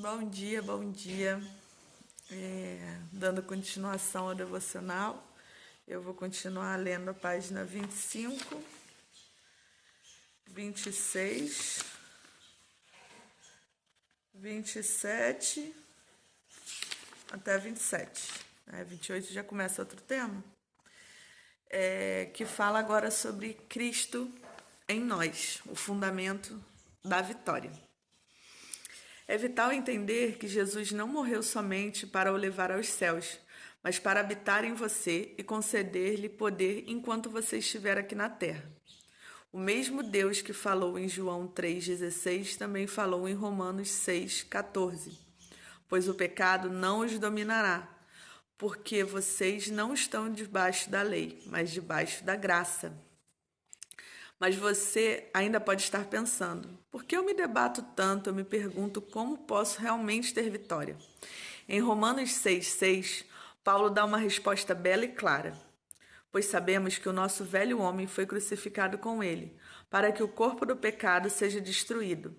Bom dia, bom dia. Dando continuação ao devocional, eu vou continuar lendo a página 25, 26, 27 até 27. 28 já começa outro tema, que fala agora sobre Cristo em nós, o fundamento da vitória. É vital entender que Jesus não morreu somente para o levar aos céus, mas para habitar em você e conceder-lhe poder enquanto você estiver aqui na terra. O mesmo Deus que falou em João 3,16 também falou em Romanos 6,14. Pois o pecado não os dominará, porque vocês não estão debaixo da lei, mas debaixo da graça. Mas você ainda pode estar pensando, por que eu me debato tanto? Eu me pergunto como posso realmente ter vitória. Em Romanos 6,6, Paulo dá uma resposta bela e clara. Pois sabemos que o nosso velho homem foi crucificado com ele, para que o corpo do pecado seja destruído,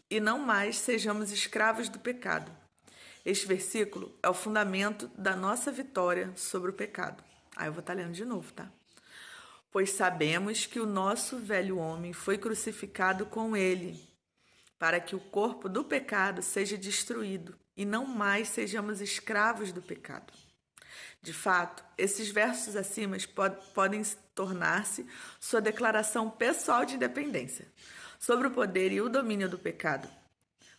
e não mais sejamos escravos do pecado. Este versículo é o fundamento da nossa vitória sobre o pecado. Eu vou estar lendo de novo, tá? Pois sabemos que o nosso velho homem foi crucificado com ele, para que o corpo do pecado seja destruído e não mais sejamos escravos do pecado. De fato, esses versos acima podem tornar-se sua declaração pessoal de independência sobre o poder e o domínio do pecado.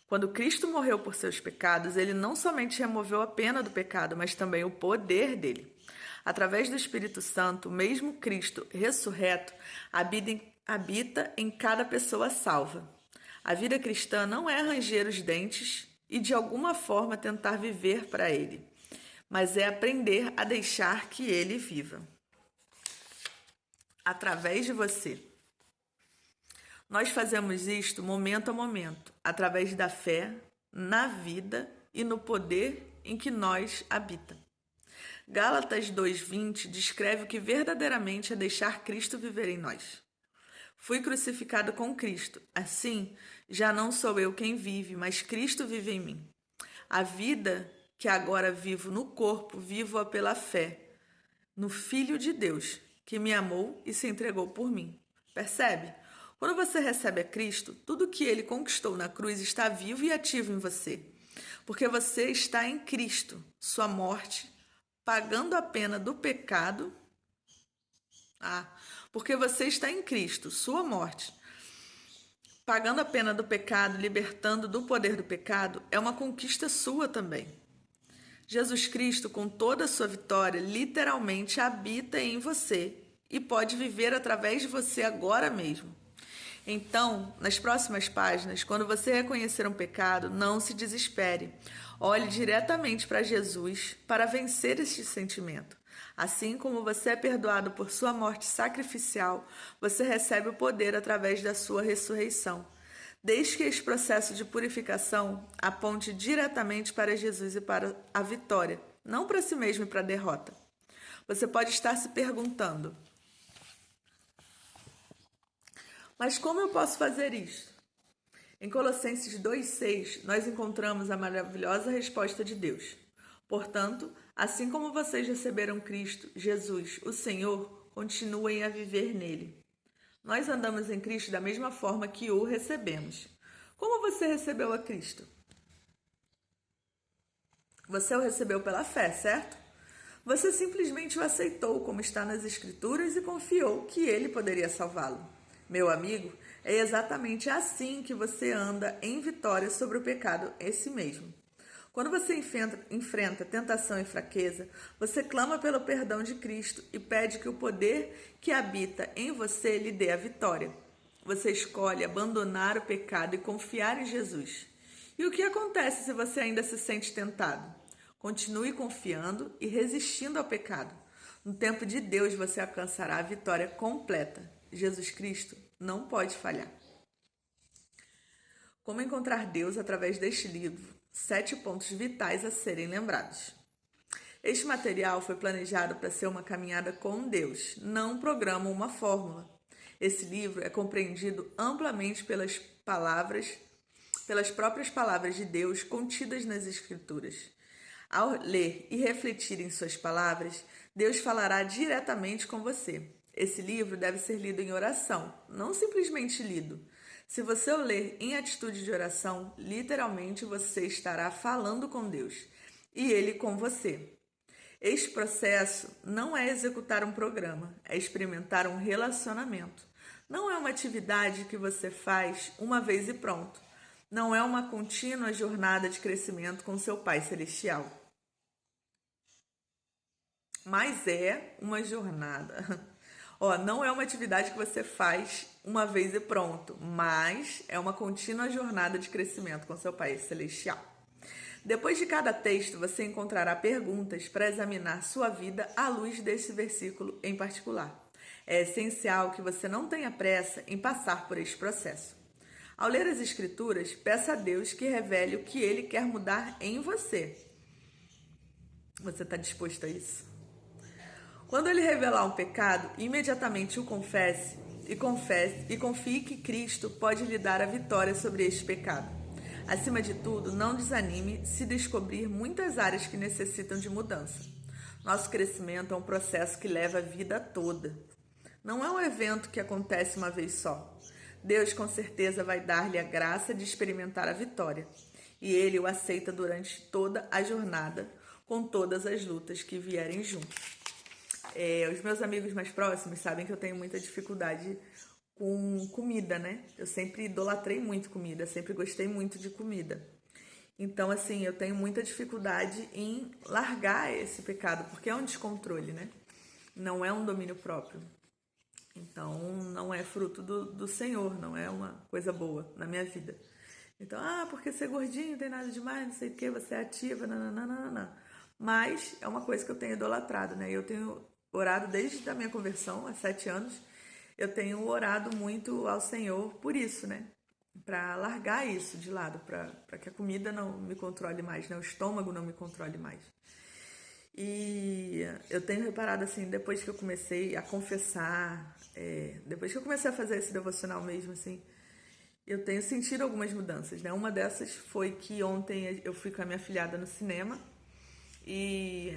Quando Cristo morreu por seus pecados, ele não somente removeu a pena do pecado, mas também o poder dele. Através do Espírito Santo, o mesmo Cristo ressurreto habita em cada pessoa salva. A vida cristã não é ranger os dentes e de alguma forma tentar viver para ele, mas é aprender a deixar que ele viva através de você. Nós fazemos isto momento a momento, através da fé, na vida e no poder em que nós habita. Gálatas 2,20 descreve o que verdadeiramente é deixar Cristo viver em nós. Fui crucificado com Cristo, assim já não sou eu quem vive, mas Cristo vive em mim. A vida que agora vivo no corpo, vivo-a pela fé, no Filho de Deus, que me amou e se entregou por mim. Percebe? Quando você recebe a Cristo, tudo que ele conquistou na cruz está vivo e ativo em você, porque você está em Cristo, sua morte, pagando a pena do pecado. Porque você está em Cristo, sua morte, pagando a pena do pecado, libertando do poder do pecado, é uma conquista sua também. Jesus Cristo, com toda a sua vitória, literalmente habita em você e pode viver através de você agora mesmo. Então, nas próximas páginas, quando você reconhecer um pecado, não se desespere. Olhe diretamente para Jesus para vencer este sentimento. Assim como você é perdoado por sua morte sacrificial, você recebe o poder através da sua ressurreição. Desde que esse processo de purificação aponte diretamente para Jesus e para a vitória, não para si mesmo e para a derrota. Você pode estar se perguntando, mas como eu posso fazer isso? Em Colossenses 2,6, nós encontramos a maravilhosa resposta de Deus. Portanto, assim como vocês receberam Cristo, Jesus, o Senhor, continuem a viver nele. Nós andamos em Cristo da mesma forma que o recebemos. Como você recebeu a Cristo? Você o recebeu pela fé, certo? Você simplesmente o aceitou como está nas Escrituras e confiou que ele poderia salvá-lo. Meu amigo, é exatamente assim que você anda em vitória sobre o pecado, esse mesmo. Quando você enfrenta tentação e fraqueza, você clama pelo perdão de Cristo e pede que o poder que habita em você lhe dê a vitória. Você escolhe abandonar o pecado e confiar em Jesus. E o que acontece se você ainda se sente tentado? Continue confiando e resistindo ao pecado. No tempo de Deus você alcançará a vitória completa. Jesus Cristo não pode falhar. Como encontrar Deus através deste livro? 7 pontos vitais a serem lembrados. Este material foi planejado para ser uma caminhada com Deus, não um programa ou uma fórmula. Esse livro é compreendido amplamente pelas pelas próprias palavras de Deus contidas nas Escrituras. Ao ler e refletir em suas palavras, Deus falará diretamente com você. Esse livro deve ser lido em oração, não simplesmente lido. Se você o ler em atitude de oração, literalmente você estará falando com Deus e Ele com você. Este processo não é executar um programa, é experimentar um relacionamento. Não é uma atividade que você faz uma vez e pronto. Não é uma contínua jornada de crescimento com seu Pai Celestial. Mas é uma jornada. Não é uma atividade que você faz uma vez e pronto, mas é uma contínua jornada de crescimento com seu Pai Celestial. Depois de cada texto, você encontrará perguntas para examinar sua vida à luz desse versículo em particular. É essencial que você não tenha pressa em passar por este processo. Ao ler as Escrituras, peça a Deus que revele o que Ele quer mudar em você. Você está disposto a isso? Quando Ele revelar um pecado, imediatamente o confesse e confie que Cristo pode lhe dar a vitória sobre este pecado. Acima de tudo, não desanime se descobrir muitas áreas que necessitam de mudança. Nosso crescimento é um processo que leva a vida toda. Não é um evento que acontece uma vez só. Deus com certeza vai dar-lhe a graça de experimentar a vitória. E Ele o aceita durante toda a jornada, com todas as lutas que vierem junto. Os meus amigos mais próximos sabem que eu tenho muita dificuldade com comida, né? Eu sempre idolatrei muito comida, sempre gostei muito de comida. Então, assim, eu tenho muita dificuldade em largar esse pecado, porque é um descontrole, né? Não é um domínio próprio. Então, não é fruto do Senhor, não é uma coisa boa na minha vida. Então, porque ser gordinho não tem nada demais, não sei o que, você é ativa, não. Mas é uma coisa que eu tenho idolatrado, né? Eu tenho orado desde a minha conversão, há 7 anos, eu tenho orado muito ao Senhor por isso, né? Para largar isso de lado, para que a comida não me controle mais, né? O estômago não me controle mais. E eu tenho reparado assim, depois que eu comecei a confessar, depois que eu comecei a fazer esse devocional mesmo, assim, eu tenho sentido algumas mudanças, né? Uma dessas foi que ontem eu fui com a minha filhada no cinema e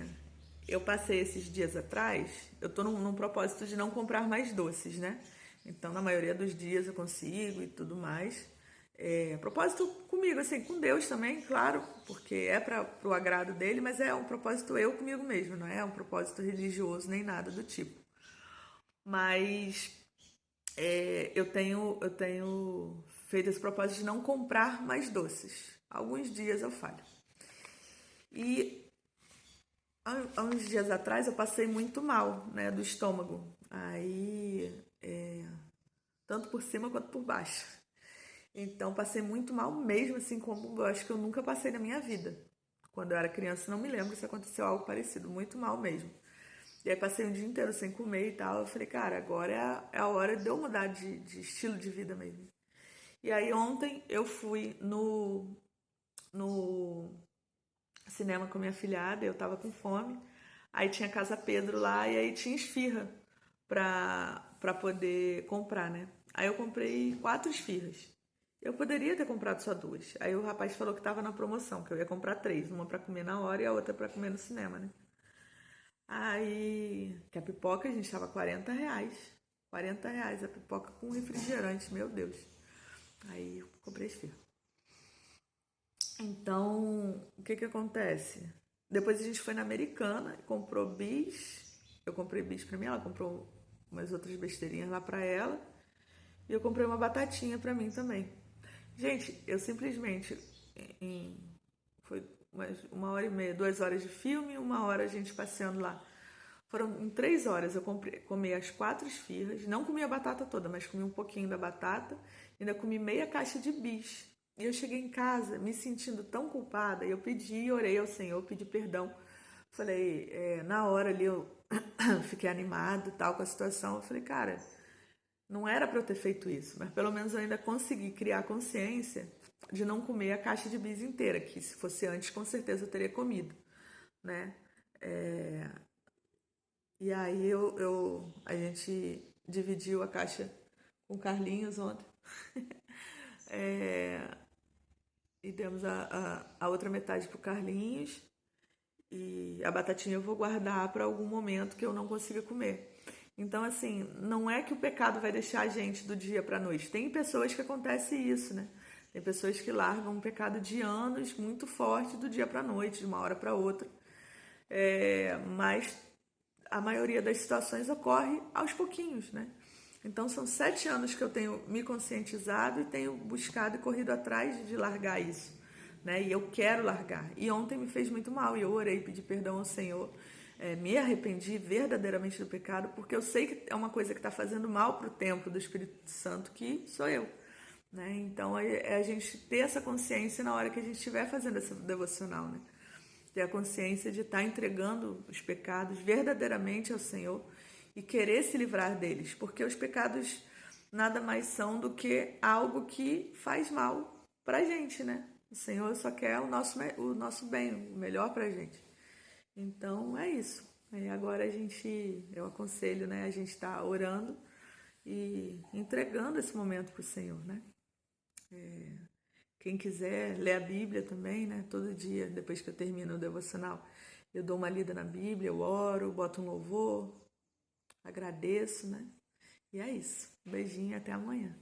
eu passei esses dias atrás, eu tô num propósito de não comprar mais doces, né? Então, na maioria dos dias eu consigo e tudo mais. Propósito comigo, assim, com Deus também, claro, porque é para o agrado dele, mas é um propósito eu comigo mesmo, não é um propósito religioso nem nada do tipo. Mas eu tenho feito esse propósito de não comprar mais doces. Alguns dias eu falho. E há uns dias atrás eu passei muito mal, né, do estômago. Aí, tanto por cima quanto por baixo. Então, passei muito mal mesmo, assim, como eu acho que eu nunca passei na minha vida. Quando eu era criança, não me lembro se aconteceu algo parecido, muito mal mesmo. E aí, passei um dia inteiro sem comer e tal. Eu falei, cara, agora é a hora de eu mudar de estilo de vida mesmo. E aí, ontem eu fui no cinema com minha filhada, eu tava com fome. Aí tinha Casa Pedro lá e aí tinha esfirra pra poder comprar, né? Aí eu comprei 4 esfirras. Eu poderia ter comprado só 2. Aí o rapaz falou que tava na promoção, que eu ia comprar 3. Uma pra comer na hora e a outra pra comer no cinema, né? Aí, que a pipoca, a gente, tava R$ 40. R$ 40 a pipoca com refrigerante, meu Deus. Aí eu comprei esfirra. Então, o que acontece? Depois a gente foi na Americana e comprou bis. Eu comprei bis pra mim, ela comprou umas outras besteirinhas lá pra ela. E eu comprei uma batatinha pra mim também. Gente, eu simplesmente, foi uma hora e meia, 2 horas de filme, 1 hora a gente passeando lá. Foram em 3 horas, eu comi as 4 esfirras, não comi a batata toda, mas comi um pouquinho da batata, ainda comi meia caixa de bis. E eu cheguei em casa me sentindo tão culpada, e eu pedi, orei ao Senhor, pedi perdão. Falei, na hora ali eu fiquei animada e tal com a situação. Eu falei, cara, não era para eu ter feito isso, mas pelo menos eu ainda consegui criar consciência de não comer a caixa de bis inteira, que se fosse antes, com certeza eu teria comido, né? E aí a gente dividiu a caixa com o Carlinhos ontem. e demos a outra metade pro Carlinhos. E a batatinha eu vou guardar para algum momento que eu não consiga comer. Então, assim, não é que o pecado vai deixar a gente do dia para a noite. Tem pessoas que acontece isso, né? Tem pessoas que largam um pecado de anos muito forte do dia para a noite, de uma hora para outra. Mas a maioria das situações ocorre aos pouquinhos, né? Então são 7 anos que eu tenho me conscientizado e tenho buscado e corrido atrás de largar isso, né? E eu quero largar. E ontem me fez muito mal e eu orei, pedi perdão ao Senhor, me arrependi verdadeiramente do pecado, porque eu sei que é uma coisa que está fazendo mal para o templo do Espírito Santo, que sou eu, né? Então é a gente ter essa consciência na hora que a gente estiver fazendo essa devocional, né? Ter a consciência de estar entregando os pecados verdadeiramente ao Senhor e querer se livrar deles, porque os pecados nada mais são do que algo que faz mal pra gente, né? O Senhor só quer o nosso bem, o melhor pra gente. Então é isso. Aí agora eu aconselho, né, a gente estar orando e entregando esse momento pro Senhor, né? Quem quiser ler a Bíblia também, né? Todo dia, depois que eu termino o devocional, eu dou uma lida na Bíblia, eu oro, boto um louvor, agradeço, né? E é isso. Um beijinho e até amanhã.